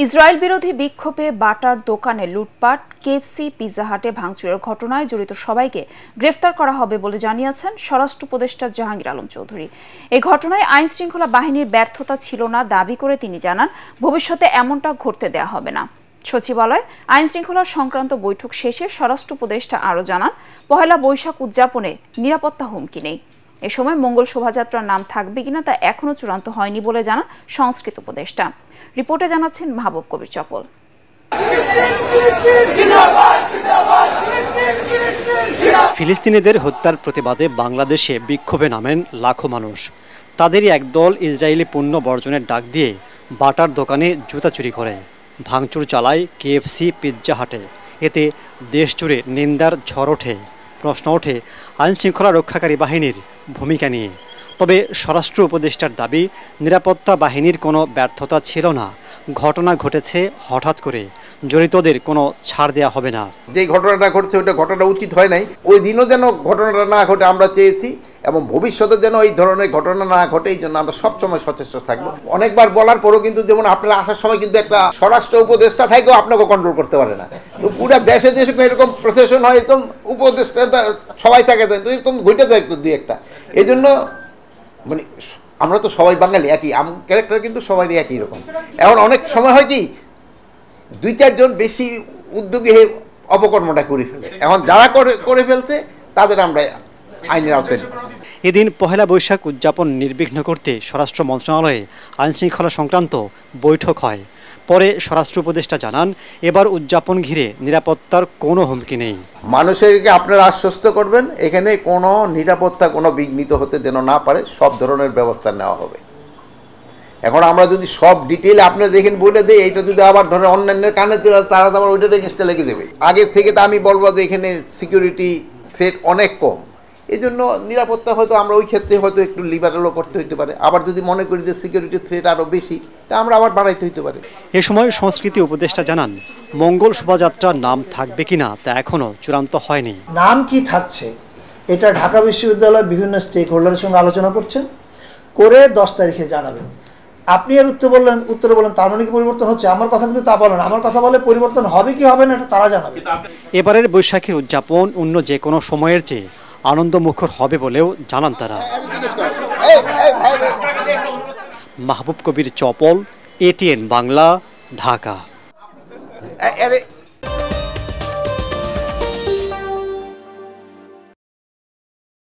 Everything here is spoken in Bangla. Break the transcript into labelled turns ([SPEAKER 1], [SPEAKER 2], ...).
[SPEAKER 1] ইসরায়েল বিরোধী বিক্ষোভে বাটার দোকানে লুটপাট, কেএফসি, পিৎজা হাটে ভাঙচুরের ঘটনায় জড়িত সবাইকে গ্রেফতার করা হবে বলে জানিয়েছেন স্বরাষ্ট্র উপদেষ্টা জাহাঙ্গীর আলম চৌধুরী। এই ঘটনায় আইন শৃঙ্খলা বাহিনীর ব্যর্থতা ছিল না দাবি করে তিনি জানান, ভবিষ্যতে এমনটা ঘটতে দেয়া হবে না। সচিবালয় আইন শৃঙ্খলা সংক্রান্ত বৈঠক শেষে স্বরাষ্ট্র উপদেষ্টা আরও জানান, পহেলা বৈশাখ উদযাপনে নিরাপত্তা হুমকি নেই। এ সময় মঙ্গল শোভাযাত্রার নাম থাকবে কিনা তা এখনও চূড়ান্ত হয়নি বলে জানান সংস্কৃতি উপদেষ্টা। রিপোর্টে জানাচ্ছেন মাহবুব কবির চপল।
[SPEAKER 2] ফিলিস্তিনিদের হত্যার প্রতিবাদে বাংলাদেশে বিক্ষোভে নামেন লাখো মানুষ। তাদেরই একদল ইসরায়েলি পণ্য বর্জনের ডাক দিয়ে বাটার দোকানে জুতা চুরি করে, ভাঙচুর চালায় কেএফসি, পিৎজা হাটে। এতে দেশজুড়ে নিন্দার ঝড় ওঠে। প্রশ্ন ওঠে আইনশৃঙ্খলা রক্ষাকারী বাহিনীর ভূমিকা নিয়ে। তবে স্বরাষ্ট্র উপদেষ্টার দাবি, নিরাপত্তা বাহিনীর কোনো ব্যর্থতা ছিল না, ঘটনা ঘটেছে হঠাৎ করে, জড়িতদের কোনো ছাড় দেওয়া হবে না।
[SPEAKER 3] যে ঘটনাটা ঘটছে ওটা ঘটনা উচিত হয় নাই, ওই দিনও যেন ঘটনাটা না ঘটে আমরা চেয়েছি, এবং ভবিষ্যতে যেন এই ধরনের ঘটনা না ঘটে এই জন্য আমরা সবসময় সচেষ্ট থাকবো। অনেকবার বলার পরও কিন্তু যেমন আপনারা আসার সময় কিন্তু একটা স্বরাষ্ট্র উপদেষ্টা থাকেও আপনাকে কন্ট্রোল করতে পারে না। তো পুরো দেশে দেশে এরকম প্রশাসন হয়, এরকম উপদেষ্টা সবাই থাকে, তো এরকম ঘটে যায় তো দুই একটা। এই জন্য মানে আমরা তো সবাই বাঙালি, একই ক্যারেক্টার কিন্তু সবারই একই রকম। এখন অনেক সময় হয় কি দুই চারজন বেশি উদ্যোগী হয়ে অপকর্মটা করে ফেলে, এখন যারা করে ফেলছে তাদের আমরা আইনের আওতায় নিই।
[SPEAKER 2] এদিন পহেলা বৈশাখ উদযাপন নির্বিঘ্ন করতে স্বরাষ্ট্র মন্ত্রণালয়ে আইনশৃঙ্খলা সংক্রান্ত বৈঠক হয়। পরে স্বরাষ্ট্র উপদেষ্টা জানান, এবার উদযাপন ঘিরে নিরাপত্তার কোনো হুমকি নেই।
[SPEAKER 3] মানুষেরকে আপনারা আশ্বস্ত করবেন এখানে কোনো নিরাপত্তা কোনো বিঘ্নিত হতে যেন না পারে, সব ধরনের ব্যবস্থা নেওয়া হবে। এখন আমরা যদি সব ডিটেইল আপনারা দেখেন বলে দিই, এইটা যদি আবার ধরে অন্যান্যের কানে তুলে তারা তো আবার ওইটা এগেন্স্টে লেগে দেবে। আগের থেকে তো আমি বলবো যে এখানে সিকিউরিটি থ্রেট অনেক কম, এই জন্য নিরাপত্তা হয়তো আমরা ওই ক্ষেত্রে হয়তো একটু লিবারেলও করতে হইতে পারে। আবার যদি মনে করি যে সিকিউরিটি থ্রেট আরও বেশি, তা আমরা আবার বাড়াইতে হইতে পারে।
[SPEAKER 2] এ সময় সংস্কৃতি উপদেষ্টা জানান, মঙ্গল শোভাযাত্রার নাম থাকবে কিনা তা এখনও চূড়ান্ত হয়নি।
[SPEAKER 4] নাম কি থাকছে এটা ঢাকা বিশ্ববিদ্যালয় বিভিন্ন স্টেক হোল্ডারের সঙ্গে আলোচনা করছেন, করে 10 তারিখে জানাবেন। আপনি আর উত্তরে বলেন তার মানে কি পরিবর্তন হচ্ছে? আমার কথা কিন্তু তা বলেন, আমার কথা বলে পরিবর্তন হবে কি হবে না এটা তারা জানাবে।
[SPEAKER 2] এবারের বৈশাখীর উদযাপন অন্য যে কোনো সময়ের চেয়ে আনন্দমুখর হবে বলেও জানান তারা। মাহবুব কবির চপল, ATN বাংলা, ঢাকা।